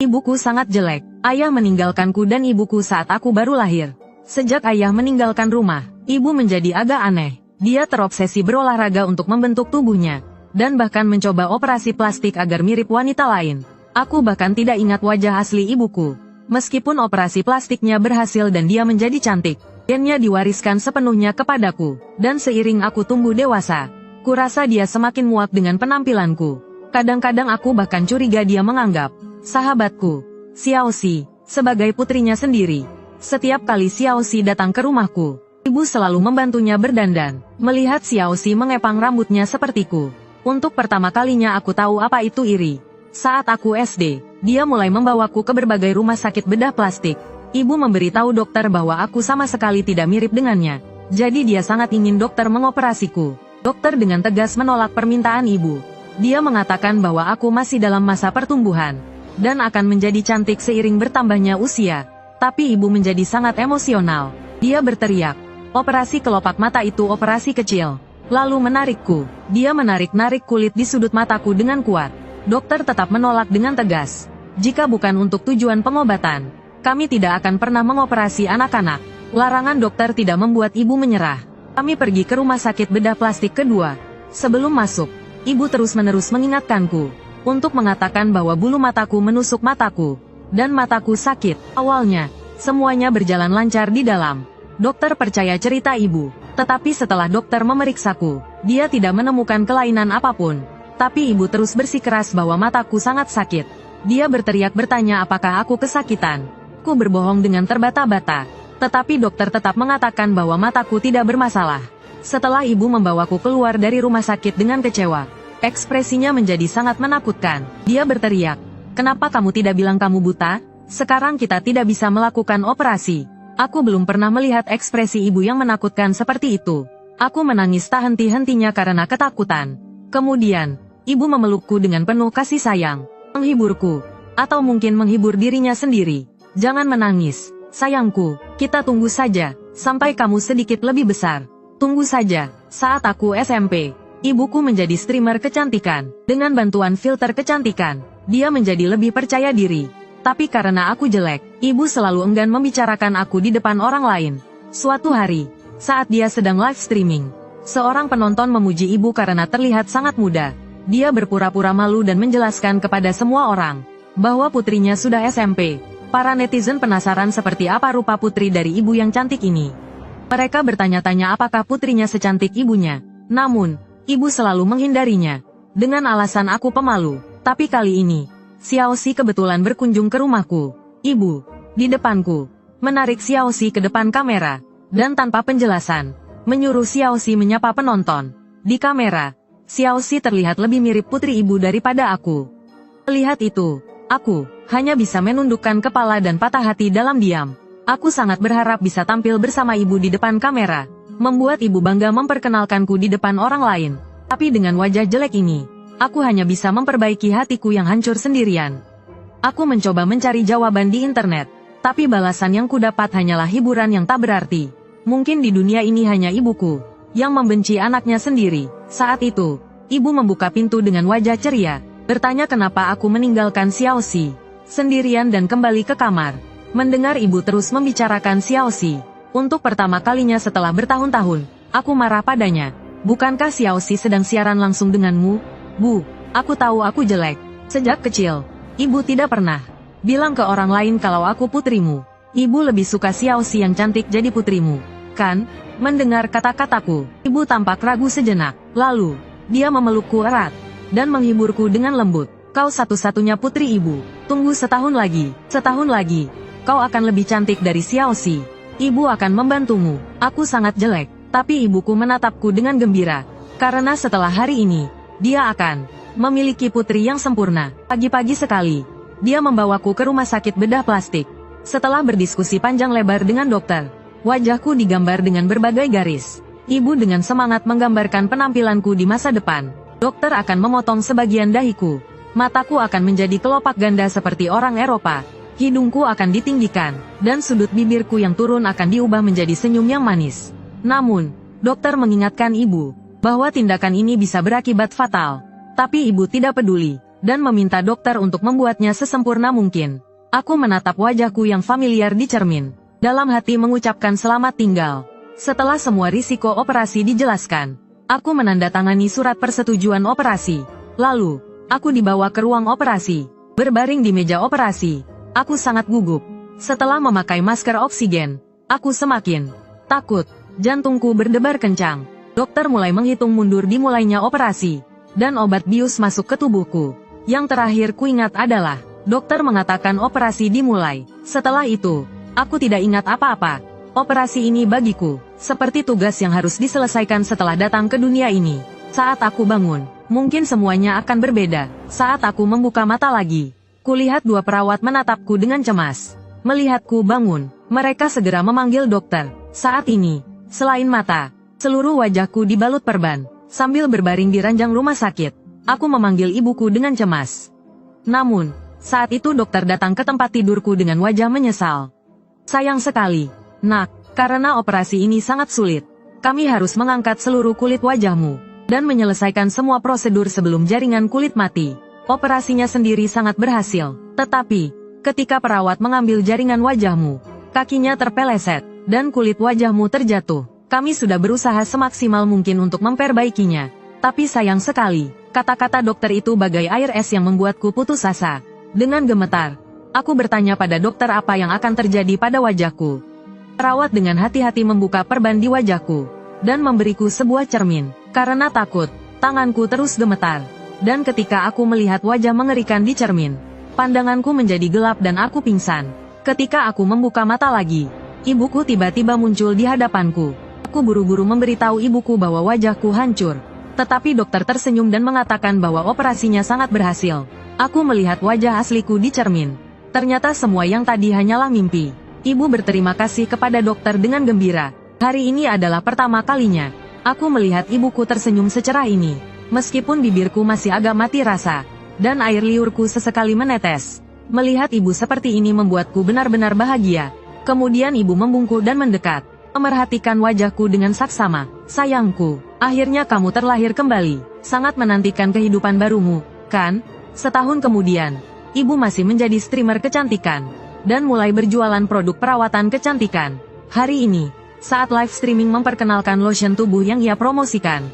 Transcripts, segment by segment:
Ibuku sangat jelek. Ayah meninggalkanku dan ibuku saat aku baru lahir. Sejak ayah meninggalkan rumah, ibu menjadi agak aneh. Dia terobsesi berolahraga untuk membentuk tubuhnya, dan bahkan mencoba operasi plastik agar mirip wanita lain. Aku bahkan tidak ingat wajah asli ibuku. Meskipun operasi plastiknya berhasil dan dia menjadi cantik, gennya diwariskan sepenuhnya kepadaku. Dan seiring aku tumbuh dewasa, kurasa dia semakin muak dengan penampilanku. Kadang-kadang aku bahkan curiga dia menganggap sahabatku, Xiaoxi, sebagai putrinya sendiri. Setiap kali Xiaoxi datang ke rumahku, ibu selalu membantunya berdandan. Melihat Xiaoxi mengepang rambutnya sepertiku, untuk pertama kalinya aku tahu apa itu iri. Saat aku SD, dia mulai membawaku ke berbagai rumah sakit bedah plastik. Ibu memberitahu dokter bahwa aku sama sekali tidak mirip dengannya. Jadi dia sangat ingin dokter mengoperasiku. Dokter dengan tegas menolak permintaan ibu. Dia mengatakan bahwa aku masih dalam masa pertumbuhan dan akan menjadi cantik seiring bertambahnya usia. Tapi ibu menjadi sangat emosional. Dia berteriak, "Operasi kelopak mata itu operasi kecil." Lalu menarikku. Dia menarik-narik kulit di sudut mataku dengan kuat. Dokter tetap menolak dengan tegas. "Jika bukan untuk tujuan pengobatan, kami tidak akan pernah mengoperasi anak-anak." Larangan dokter tidak membuat ibu menyerah. Kami pergi ke rumah sakit bedah plastik kedua. Sebelum masuk, ibu terus-menerus mengingatkanku untuk mengatakan bahwa bulu mataku menusuk mataku, dan mataku sakit. Awalnya, semuanya berjalan lancar di dalam. Dokter percaya cerita ibu, tetapi setelah dokter memeriksaku, dia tidak menemukan kelainan apapun. Tapi ibu terus bersikeras bahwa mataku sangat sakit. Dia berteriak bertanya apakah aku kesakitan. Ku berbohong dengan terbata-bata, tetapi dokter tetap mengatakan bahwa mataku tidak bermasalah. Setelah ibu membawaku keluar dari rumah sakit dengan kecewa, ekspresinya menjadi sangat menakutkan. Dia berteriak, "Kenapa kamu tidak bilang kamu buta? Sekarang kita tidak bisa melakukan operasi." Aku belum pernah melihat ekspresi ibu yang menakutkan seperti itu. Aku menangis tak henti-hentinya karena ketakutan. Kemudian, ibu memelukku dengan penuh kasih sayang, menghiburku, atau mungkin menghibur dirinya sendiri. "Jangan menangis, sayangku, kita tunggu saja, sampai kamu sedikit lebih besar. Tunggu saja." Saat aku SMP, ibuku menjadi streamer kecantikan. Dengan bantuan filter kecantikan, dia menjadi lebih percaya diri. Tapi karena aku jelek, ibu selalu enggan membicarakan aku di depan orang lain. Suatu hari, saat dia sedang live streaming, seorang penonton memuji ibu karena terlihat sangat muda. Dia berpura-pura malu dan menjelaskan kepada semua orang bahwa putrinya sudah SMP. Para netizen penasaran seperti apa rupa putri dari ibu yang cantik ini. Mereka bertanya-tanya apakah putrinya secantik ibunya. Namun, ibu selalu menghindarinya dengan alasan aku pemalu. Tapi kali ini, Xiaoxi kebetulan berkunjung ke rumahku. Ibu, di depanku, menarik Xiaoxi ke depan kamera, dan tanpa penjelasan, menyuruh Xiaoxi menyapa penonton. Di kamera, Xiaoxi terlihat lebih mirip putri ibu daripada aku. Melihat itu, aku hanya bisa menundukkan kepala dan patah hati dalam diam. Aku sangat berharap bisa tampil bersama ibu di depan kamera, membuat ibu bangga memperkenalkanku di depan orang lain. Tapi dengan wajah jelek ini, aku hanya bisa memperbaiki hatiku yang hancur sendirian. Aku mencoba mencari jawaban di internet, tapi balasan yang kudapat hanyalah hiburan yang tak berarti. Mungkin di dunia ini hanya ibuku yang membenci anaknya sendiri. Saat itu, ibu membuka pintu dengan wajah ceria, bertanya kenapa aku meninggalkan Xiaoxi sendirian dan kembali ke kamar. Mendengar ibu terus membicarakan Xiaoxi untuk pertama kalinya setelah bertahun-tahun, aku marah padanya. "Bukankah Xiaoxi sedang siaran langsung denganmu? Bu, aku tahu aku jelek. Sejak kecil, ibu tidak pernah bilang ke orang lain kalau aku putrimu. Ibu lebih suka Xiaoxi yang cantik jadi putrimu, kan?" Mendengar kata-kataku, ibu tampak ragu sejenak. Lalu, dia memelukku erat dan menghiburku dengan lembut. "Kau satu-satunya putri ibu. Tunggu setahun lagi. Setahun lagi, kau akan lebih cantik dari Xiaoxi. Ibu akan membantumu." Aku sangat jelek, tapi ibuku menatapku dengan gembira. Karena setelah hari ini, dia akan memiliki putri yang sempurna. Pagi-pagi sekali, dia membawaku ke rumah sakit bedah plastik. Setelah berdiskusi panjang lebar dengan dokter, wajahku digambar dengan berbagai garis. Ibu dengan semangat menggambarkan penampilanku di masa depan. Dokter akan memotong sebagian dahiku. Mataku akan menjadi kelopak ganda seperti orang Eropa. Hidungku akan ditinggikan, dan sudut bibirku yang turun akan diubah menjadi senyum yang manis. Namun, dokter mengingatkan ibu bahwa tindakan ini bisa berakibat fatal. Tapi ibu tidak peduli. dan meminta dokter untuk membuatnya sesempurna mungkin. Aku menatap wajahku yang familiar di cermin. Dalam hati mengucapkan selamat tinggal. Setelah semua risiko operasi dijelaskan, aku menandatangani surat persetujuan operasi. Lalu, aku dibawa ke ruang operasi. Berbaring di meja operasi, aku sangat gugup. Setelah memakai masker oksigen, aku semakin takut. Jantungku berdebar kencang. Dokter mulai menghitung mundur dimulainya operasi, dan obat bius masuk ke tubuhku. Yang terakhir kuingat adalah, dokter mengatakan operasi dimulai. Setelah itu, aku tidak ingat apa-apa. Operasi ini bagiku, seperti tugas yang harus diselesaikan setelah datang ke dunia ini. Saat aku bangun, mungkin semuanya akan berbeda. Saat aku membuka mata lagi, kulihat dua perawat menatapku dengan cemas. Melihatku bangun, mereka segera memanggil dokter. Saat ini, selain mata, seluruh wajahku dibalut perban. Sambil berbaring di ranjang rumah sakit, aku memanggil ibuku dengan cemas. Namun, saat itu dokter datang ke tempat tidurku dengan wajah menyesal. Sayang sekali, nak, karena operasi ini sangat sulit. Kami harus mengangkat seluruh kulit wajahmu, dan menyelesaikan semua prosedur sebelum jaringan kulit mati. Operasinya sendiri sangat berhasil, tetapi, ketika perawat mengambil jaringan wajahmu, kakinya terpeleset, dan kulit wajahmu terjatuh. Kami sudah berusaha semaksimal mungkin untuk memperbaikinya. Tapi sayang sekali, kata-kata dokter itu bagai air es yang membuatku putus asa. Dengan gemetar, aku bertanya pada dokter apa yang akan terjadi pada wajahku. Perawat dengan hati-hati membuka perban di wajahku, dan memberiku sebuah cermin. Karena takut, tanganku terus gemetar. Dan ketika aku melihat wajah mengerikan di cermin, pandanganku menjadi gelap dan aku pingsan. Ketika aku membuka mata lagi, ibuku tiba-tiba muncul di hadapanku. Aku buru-buru memberitahu ibuku bahwa wajahku hancur. Tetapi dokter tersenyum dan mengatakan bahwa operasinya sangat berhasil. Aku melihat wajah asliku di cermin. Ternyata semua yang tadi hanyalah mimpi. Ibu berterima kasih kepada dokter dengan gembira. Hari ini adalah pertama kalinya aku melihat ibuku tersenyum secerah ini. Meskipun bibirku masih agak mati rasa, dan air liurku sesekali menetes. Melihat ibu seperti ini membuatku benar-benar bahagia. Kemudian ibu membungkuk dan mendekat, memerhatikan wajahku dengan saksama. Sayangku, akhirnya kamu terlahir kembali. Sangat menantikan kehidupan barumu, kan? Setahun kemudian, ibu masih menjadi streamer kecantikan, dan mulai berjualan produk perawatan kecantikan. Hari ini, saat live streaming memperkenalkan lotion tubuh yang ia promosikan,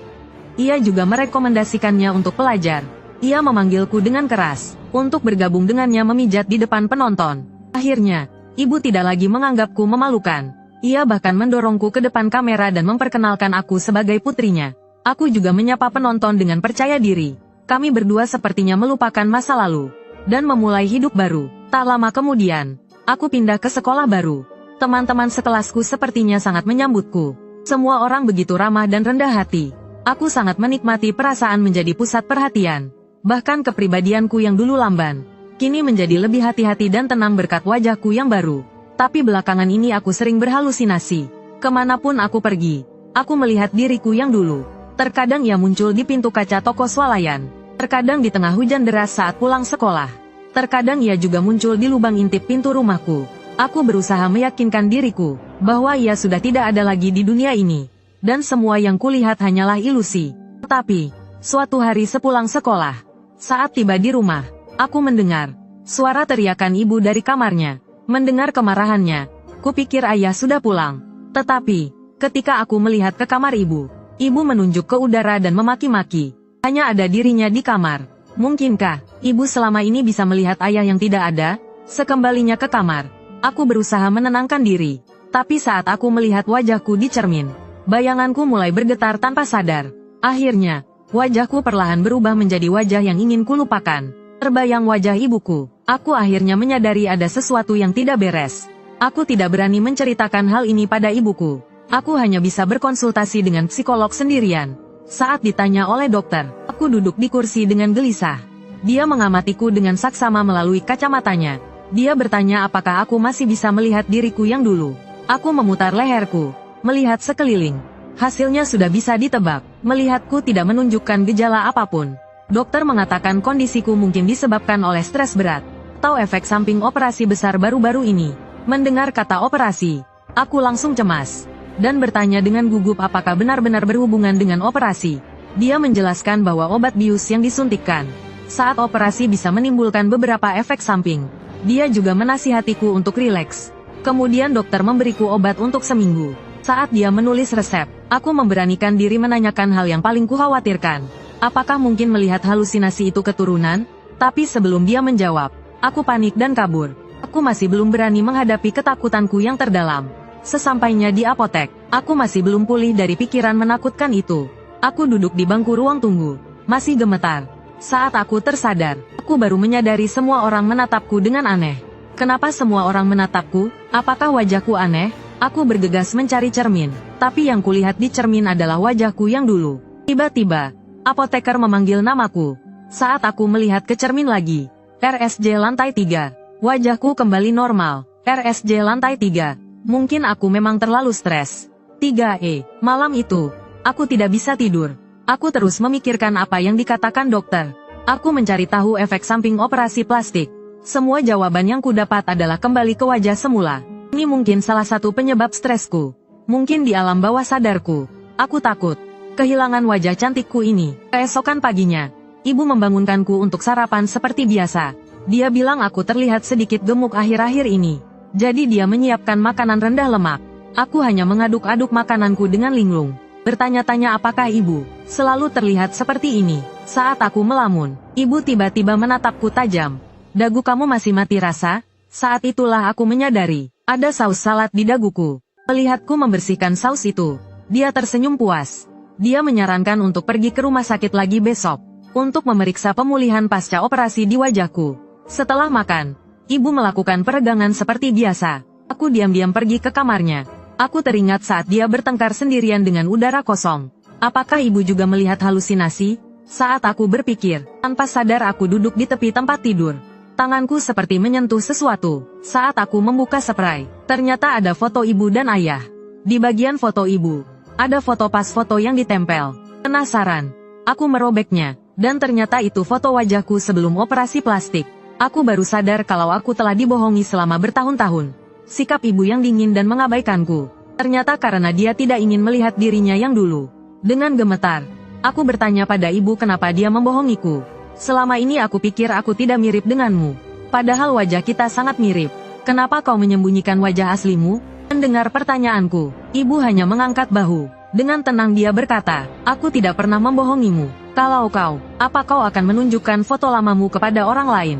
ia juga merekomendasikannya untuk pelajar. Ia memanggilku dengan keras, untuk bergabung dengannya memijat di depan penonton. Akhirnya, ibu tidak lagi menganggapku memalukan. Ia bahkan mendorongku ke depan kamera dan memperkenalkan aku sebagai putrinya. Aku juga menyapa penonton dengan percaya diri. Kami berdua sepertinya melupakan masa lalu, dan memulai hidup baru. Tak lama kemudian, aku pindah ke sekolah baru. Teman-teman sekelasku sepertinya sangat menyambutku. Semua orang begitu ramah dan rendah hati. Aku sangat menikmati perasaan menjadi pusat perhatian. Bahkan kepribadianku yang dulu lamban, kini menjadi lebih hati-hati dan tenang berkat wajahku yang baru. Tapi belakangan ini aku sering berhalusinasi. Kemanapun aku pergi, aku melihat diriku yang dulu. Terkadang ia muncul di pintu kaca toko swalayan. Terkadang di tengah hujan deras saat pulang sekolah. Terkadang ia juga muncul di lubang intip pintu rumahku. Aku berusaha meyakinkan diriku, bahwa ia sudah tidak ada lagi di dunia ini. Dan semua yang kulihat hanyalah ilusi. Tetapi, suatu hari sepulang sekolah, saat tiba di rumah, aku mendengar suara teriakan ibu dari kamarnya. Mendengar kemarahannya, kupikir ayah sudah pulang. Tetapi, ketika aku melihat ke kamar ibu menunjuk ke udara dan memaki-maki. Hanya ada dirinya di kamar. Mungkinkah ibu selama ini bisa melihat ayah yang tidak ada? Sekembalinya ke kamar, aku berusaha menenangkan diri. Tapi saat aku melihat wajahku di cermin, bayanganku mulai bergetar tanpa sadar. Akhirnya, wajahku perlahan berubah menjadi wajah yang ingin kulupakan. Terbayang wajah ibuku. Aku akhirnya menyadari ada sesuatu yang tidak beres. Aku tidak berani menceritakan hal ini pada ibuku. Aku hanya bisa berkonsultasi dengan psikolog sendirian. Saat ditanya oleh dokter, aku duduk di kursi dengan gelisah. Dia mengamatiku dengan saksama melalui kacamatanya. Dia bertanya apakah aku masih bisa melihat diriku yang dulu. Aku memutar leherku, melihat sekeliling. Hasilnya sudah bisa ditebak. Melihatku tidak menunjukkan gejala apapun. Dokter mengatakan kondisiku mungkin disebabkan oleh stres berat, atau efek samping operasi besar baru-baru ini. Mendengar kata operasi, aku langsung cemas, dan bertanya dengan gugup apakah benar-benar berhubungan dengan operasi. Dia menjelaskan bahwa obat bius yang disuntikkan saat operasi bisa menimbulkan beberapa efek samping. Dia juga menasihatiku untuk rileks. Kemudian dokter memberiku obat untuk seminggu. Saat dia menulis resep, aku memberanikan diri menanyakan hal yang paling kukhawatirkan. Apakah mungkin melihat halusinasi itu keturunan? Tapi sebelum dia menjawab, aku panik dan kabur. Aku masih belum berani menghadapi ketakutanku yang terdalam. Sesampainya di apotek, aku masih belum pulih dari pikiran menakutkan itu. Aku duduk di bangku ruang tunggu, masih gemetar. Saat aku tersadar, aku baru menyadari semua orang menatapku dengan aneh. Kenapa semua orang menatapku? Apakah wajahku aneh? Aku bergegas mencari cermin, tapi yang kulihat di cermin adalah wajahku yang dulu. Tiba-tiba, apoteker memanggil namaku. Saat aku melihat ke cermin lagi, RSJ lantai 3. Wajahku kembali normal. RSJ lantai 3. Mungkin aku memang terlalu stres. 3E. Malam itu, aku tidak bisa tidur. Aku terus memikirkan apa yang dikatakan dokter. Aku mencari tahu efek samping operasi plastik. Semua jawaban yang kudapat adalah kembali ke wajah semula. Ini mungkin salah satu penyebab stresku. Mungkin di alam bawah sadarku. Aku takut kehilangan wajah cantikku ini. Keesokan paginya, ibu membangunkanku untuk sarapan seperti biasa. Dia bilang aku terlihat sedikit gemuk akhir-akhir ini. Jadi dia menyiapkan makanan rendah lemak. Aku hanya mengaduk-aduk makananku dengan linglung. Bertanya-tanya apakah ibu selalu terlihat seperti ini. Saat aku melamun, ibu tiba-tiba menatapku tajam. Dagu kamu masih mati rasa? Saat itulah aku menyadari, ada saus salad di daguku. Melihatku membersihkan saus itu, dia tersenyum puas. Dia menyarankan untuk pergi ke rumah sakit lagi besok, untuk memeriksa pemulihan pasca operasi di wajahku. Setelah makan, ibu melakukan peregangan seperti biasa. Aku diam-diam pergi ke kamarnya. Aku teringat saat dia bertengkar sendirian dengan udara kosong. Apakah ibu juga melihat halusinasi? Saat aku berpikir, tanpa sadar aku duduk di tepi tempat tidur. Tanganku seperti menyentuh sesuatu. Saat aku membuka spray, ternyata ada foto ibu dan ayah. Di bagian foto ibu, ada foto pas foto yang ditempel. Penasaran, aku merobeknya, dan ternyata itu foto wajahku sebelum operasi plastik. Aku baru sadar kalau aku telah dibohongi selama bertahun-tahun. Sikap ibu yang dingin dan mengabaikanku. Ternyata karena dia tidak ingin melihat dirinya yang dulu. Dengan gemetar, aku bertanya pada ibu kenapa dia membohongiku. Selama ini aku pikir aku tidak mirip denganmu. Padahal wajah kita sangat mirip. Kenapa kau menyembunyikan wajah aslimu? Mendengar pertanyaanku, ibu hanya mengangkat bahu. Dengan tenang dia berkata, aku tidak pernah membohongimu. Kalau kau, apa kau akan menunjukkan foto lamamu kepada orang lain?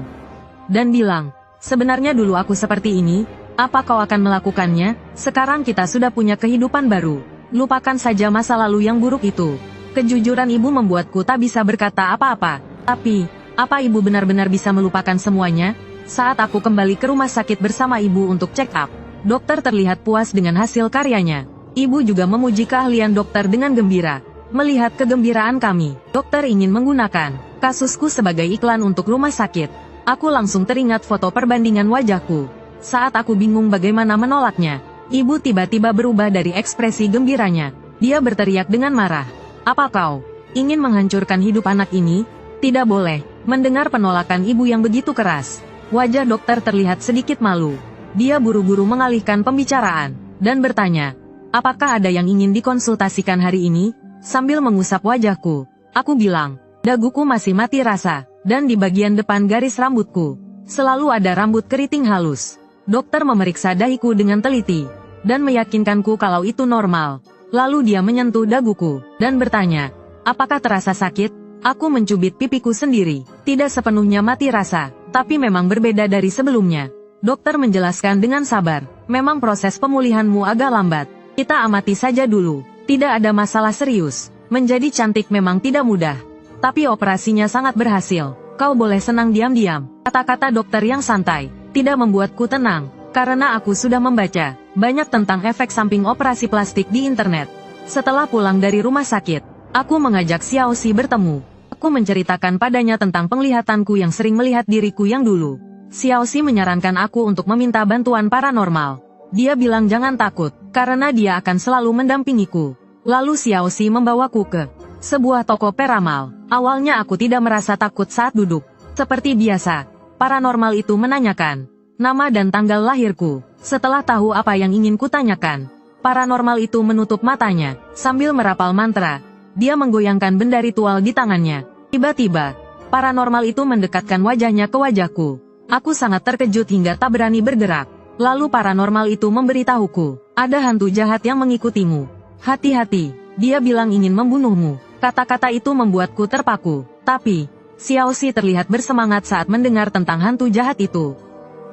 Dan bilang, sebenarnya dulu aku seperti ini. Apa kau akan melakukannya? Sekarang kita sudah punya kehidupan baru. Lupakan saja masa lalu yang buruk itu. Kejujuran ibu membuatku tak bisa berkata apa-apa. Tapi, apa ibu benar-benar bisa melupakan semuanya? Saat aku kembali ke rumah sakit bersama ibu untuk check up, dokter terlihat puas dengan hasil karyanya. Ibu juga memuji keahlian dokter dengan gembira. Melihat kegembiraan kami, dokter ingin menggunakan kasusku sebagai iklan untuk rumah sakit. Aku langsung teringat foto perbandingan wajahku. Saat aku bingung bagaimana menolaknya, ibu tiba-tiba berubah dari ekspresi gembiranya. Dia berteriak dengan marah. Apa kau ingin menghancurkan hidup anak ini? Tidak boleh. Mendengar penolakan ibu yang begitu keras, wajah dokter terlihat sedikit malu. Dia buru-buru mengalihkan pembicaraan, dan bertanya, apakah ada yang ingin dikonsultasikan hari ini? Sambil mengusap wajahku, aku bilang, daguku masih mati rasa, dan di bagian depan garis rambutku, selalu ada rambut keriting halus. Dokter memeriksa dahiku dengan teliti, dan meyakinkanku kalau itu normal. Lalu dia menyentuh daguku, dan bertanya, apakah terasa sakit? Aku mencubit pipiku sendiri, tidak sepenuhnya mati rasa, tapi memang berbeda dari sebelumnya. Dokter menjelaskan dengan sabar, memang proses pemulihanmu agak lambat. Kita amati saja dulu, tidak ada masalah serius. Menjadi cantik memang tidak mudah, tapi operasinya sangat berhasil. Kau boleh senang diam-diam. Kata-kata dokter yang santai, tidak membuatku tenang, karena aku sudah membaca banyak tentang efek samping operasi plastik di internet. Setelah pulang dari rumah sakit, aku mengajak Xiaoxi bertemu. Aku menceritakan padanya tentang penglihatanku yang sering melihat diriku yang dulu. Xiaoxi menyarankan aku untuk meminta bantuan paranormal. Dia bilang jangan takut, karena dia akan selalu mendampingiku. Lalu Xiaoxi membawaku ke sebuah toko peramal. Awalnya aku tidak merasa takut saat duduk. Seperti biasa, paranormal itu menanyakan nama dan tanggal lahirku. Setelah tahu apa yang ingin kutanyakan, paranormal itu menutup matanya, sambil merapal mantra. Dia menggoyangkan benda ritual di tangannya. Tiba-tiba, Paranormal itu mendekatkan wajahnya ke wajahku. Aku sangat terkejut hingga tak berani bergerak. Lalu paranormal itu memberitahuku, ada hantu jahat yang mengikutimu. Hati-hati, dia bilang ingin membunuhmu. Kata-kata itu membuatku terpaku. Tapi, Xiaoxi terlihat bersemangat saat mendengar tentang hantu jahat itu.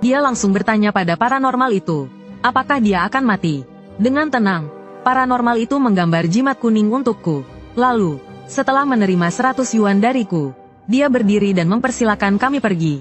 Dia langsung bertanya pada paranormal itu, apakah dia akan mati? Dengan tenang, paranormal itu menggambar jimat kuning untukku. Lalu, setelah menerima 100 yuan dariku, dia berdiri dan mempersilakan kami pergi.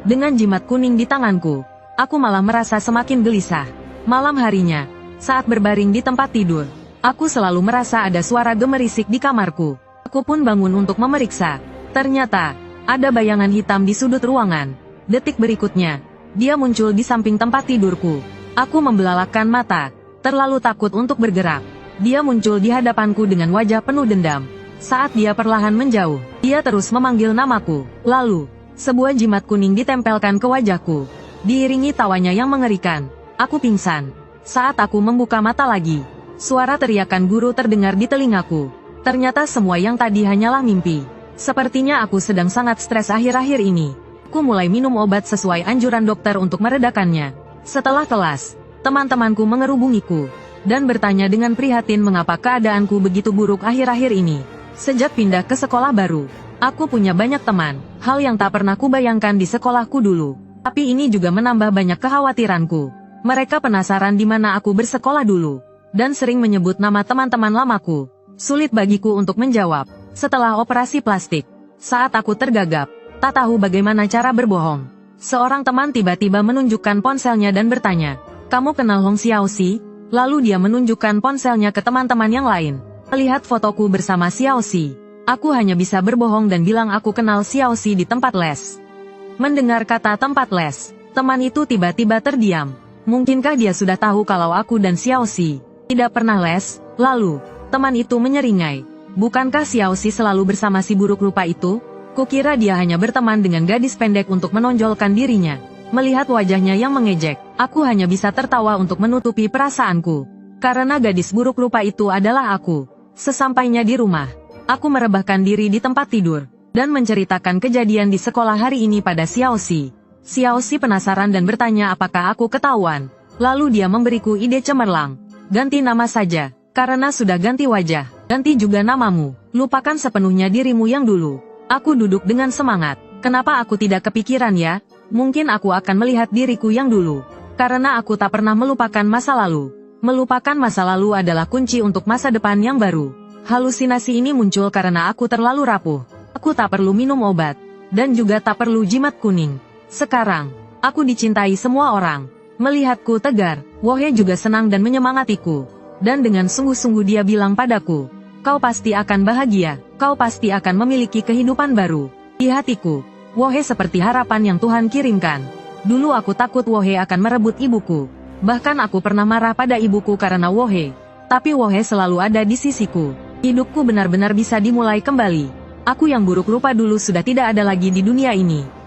Dengan jimat kuning di tanganku, aku malah merasa semakin gelisah. Malam harinya, saat berbaring di tempat tidur, aku selalu merasa ada suara gemerisik di kamarku. Aku pun bangun untuk memeriksa. Ternyata, ada bayangan hitam di sudut ruangan. Detik berikutnya, dia muncul di samping tempat tidurku. Aku membelalakkan mata, terlalu takut untuk bergerak. Dia muncul di hadapanku dengan wajah penuh dendam. Saat dia perlahan menjauh, dia terus memanggil namaku. Lalu, sebuah jimat kuning ditempelkan ke wajahku. Diiringi tawanya yang mengerikan, aku pingsan. Saat aku membuka mata lagi, suara teriakan guru terdengar di telingaku. Ternyata semua yang tadi hanyalah mimpi. Sepertinya aku sedang sangat stres akhir-akhir ini. Aku mulai minum obat sesuai anjuran dokter untuk meredakannya. Setelah kelas, teman-temanku mengerubungiku dan bertanya dengan prihatin mengapa keadaanku begitu buruk akhir-akhir ini. Sejak pindah ke sekolah baru, aku punya banyak teman, hal yang tak pernah kubayangkan di sekolahku dulu. Tapi ini juga menambah banyak kekhawatiranku. Mereka penasaran di mana aku bersekolah dulu, dan sering menyebut nama teman-teman lamaku. Sulit bagiku untuk menjawab. Setelah operasi plastik, saat aku tergagap, tak tahu bagaimana cara berbohong, seorang teman tiba-tiba menunjukkan ponselnya dan bertanya, "Kamu kenal Hong Xiaoxi?" Lalu dia menunjukkan ponselnya ke teman-teman yang lain. Melihat fotoku bersama Xiaoxi, aku hanya bisa berbohong dan bilang aku kenal Xiaoxi di tempat les. Mendengar kata tempat les, teman itu tiba-tiba terdiam. Mungkinkah dia sudah tahu kalau aku dan Xiaoxi tidak pernah les? Lalu, teman itu menyeringai. Bukankah Xiaoxi selalu bersama si buruk rupa itu? Kukira dia hanya berteman dengan gadis pendek untuk menonjolkan dirinya. Melihat wajahnya yang mengejek, aku hanya bisa tertawa untuk menutupi perasaanku. Karena gadis buruk rupa itu adalah aku. Sesampainya di rumah, aku merebahkan diri di tempat tidur, dan menceritakan kejadian di sekolah hari ini pada Xiaoxi. Xiaoxi penasaran dan bertanya apakah aku ketahuan. Lalu dia memberiku ide cemerlang. Ganti nama saja, karena sudah ganti wajah. Ganti juga namamu, lupakan sepenuhnya dirimu yang dulu. Aku duduk dengan semangat. Kenapa aku tidak kepikiran ya? Mungkin aku akan melihat diriku yang dulu. Karena aku tak pernah melupakan masa lalu. Melupakan masa lalu adalah kunci untuk masa depan yang baru. Halusinasi ini muncul karena aku terlalu rapuh. Aku tak perlu minum obat. Dan juga tak perlu jimat kuning. Sekarang, aku dicintai semua orang. Melihatku tegar, Wohe juga senang dan menyemangatiku. Dan dengan sungguh-sungguh dia bilang padaku, kau pasti akan bahagia, kau pasti akan memiliki kehidupan baru. Di hatiku, Wohe seperti harapan yang Tuhan kirimkan. Dulu aku takut Wohe akan merebut ibuku. Bahkan aku pernah marah pada ibuku karena Wohe. Tapi Wohe selalu ada di sisiku. Hidupku benar-benar bisa dimulai kembali. Aku yang buruk rupa dulu sudah tidak ada lagi di dunia ini.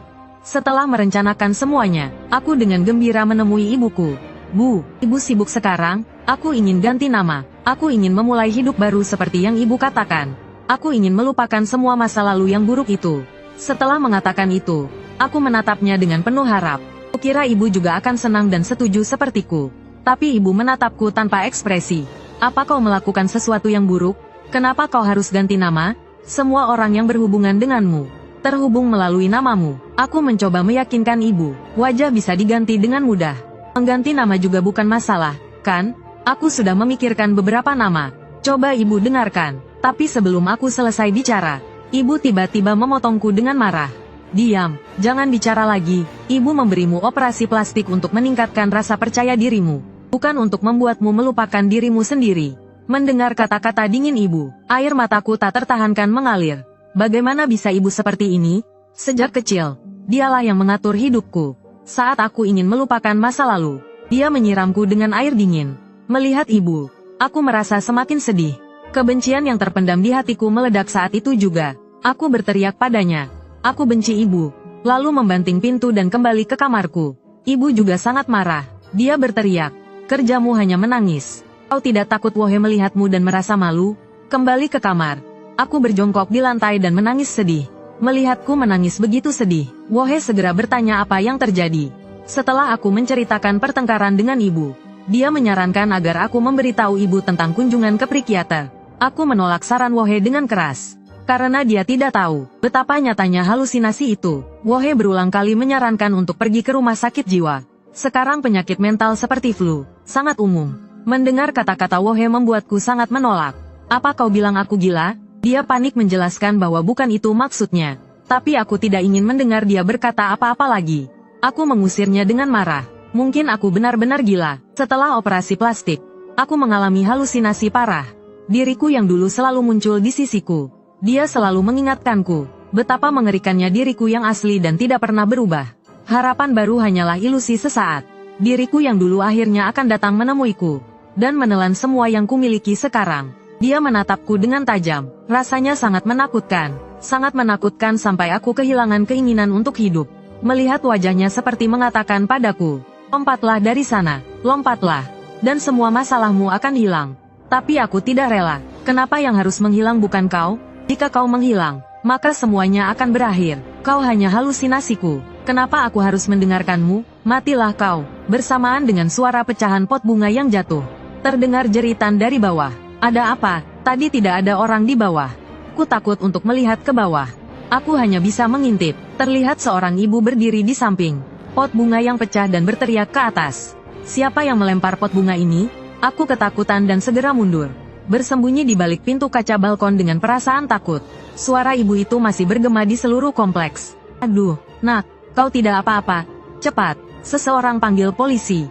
Setelah merencanakan semuanya, aku dengan gembira menemui ibuku. Bu, ibu sibuk sekarang? Aku ingin ganti nama. Aku ingin memulai hidup baru seperti yang ibu katakan. Aku ingin melupakan semua masa lalu yang buruk itu. Setelah mengatakan itu, aku menatapnya dengan penuh harap. Kukira ibu juga akan senang dan setuju sepertiku. Tapi ibu menatapku tanpa ekspresi. Apa kau melakukan sesuatu yang buruk? Kenapa kau harus ganti nama? Semua orang yang berhubungan denganmu terhubung melalui namamu. Aku mencoba meyakinkan ibu, wajah bisa diganti dengan mudah. Mengganti nama juga bukan masalah, kan? Aku sudah memikirkan beberapa nama. Coba ibu dengarkan. Tapi sebelum aku selesai bicara, ibu tiba-tiba memotongku dengan marah. Diam, jangan bicara lagi. Ibu memberimu operasi plastik untuk meningkatkan rasa percaya dirimu, bukan untuk membuatmu melupakan dirimu sendiri. Mendengar kata-kata dingin ibu, air mataku tak tertahankan mengalir. Bagaimana bisa ibu seperti ini? Sejak kecil, dialah yang mengatur hidupku. Saat aku ingin melupakan masa lalu, dia menyiramku dengan air dingin. Melihat ibu, aku merasa semakin sedih. Kebencian yang terpendam di hatiku meledak saat itu juga. Aku berteriak padanya. Aku benci ibu. Lalu membanting pintu dan kembali ke kamarku. Ibu juga sangat marah. Dia berteriak, kerjamu hanya menangis. Kau tidak takut Wohe melihatmu dan merasa malu? Kembali ke kamar. Aku berjongkok di lantai dan menangis sedih. Melihatku menangis begitu sedih, Wohe segera bertanya apa yang terjadi. Setelah aku menceritakan pertengkaran dengan ibu, dia menyarankan agar aku memberitahu ibu tentang kunjungan ke psikiater. Aku menolak saran Wohe dengan keras. Karena dia tidak tahu betapa nyatanya halusinasi itu. Wohe berulang kali menyarankan untuk pergi ke rumah sakit jiwa. Sekarang penyakit mental seperti flu sangat umum. Mendengar kata-kata Wohe membuatku sangat menolak. Apa kau bilang aku gila? Dia panik menjelaskan bahwa bukan itu maksudnya. Tapi aku tidak ingin mendengar dia berkata apa-apa lagi. Aku mengusirnya dengan marah. Mungkin aku benar-benar gila. Setelah operasi plastik, aku mengalami halusinasi parah. Diriku yang dulu selalu muncul di sisiku. Dia selalu mengingatkanku betapa mengerikannya diriku yang asli dan tidak pernah berubah. Harapan baru hanyalah ilusi sesaat. Diriku yang dulu akhirnya akan datang menemuiku dan menelan semua yang kumiliki sekarang. Dia menatapku dengan tajam. Rasanya sangat menakutkan sampai aku kehilangan keinginan untuk hidup. Melihat wajahnya seperti mengatakan padaku, lompatlah dari sana, lompatlah, dan semua masalahmu akan hilang. Tapi aku tidak rela. Kenapa yang harus menghilang bukan kau? Jika kau menghilang, maka semuanya akan berakhir. Kau hanya halusinasiku. Kenapa aku harus mendengarkanmu? Matilah kau. Bersamaan dengan suara pecahan pot bunga yang jatuh, terdengar jeritan dari bawah. Ada apa? Tadi tidak ada orang di bawah. Ku takut untuk melihat ke bawah. Aku hanya bisa mengintip. Terlihat seorang ibu berdiri di samping pot bunga yang pecah dan berteriak ke atas. Siapa yang melempar pot bunga ini? Aku ketakutan dan segera mundur. Bersembunyi di balik pintu kaca balkon dengan perasaan takut. Suara ibu itu masih bergema di seluruh kompleks. Aduh, nak, kau tidak apa-apa. Cepat, seseorang panggil polisi.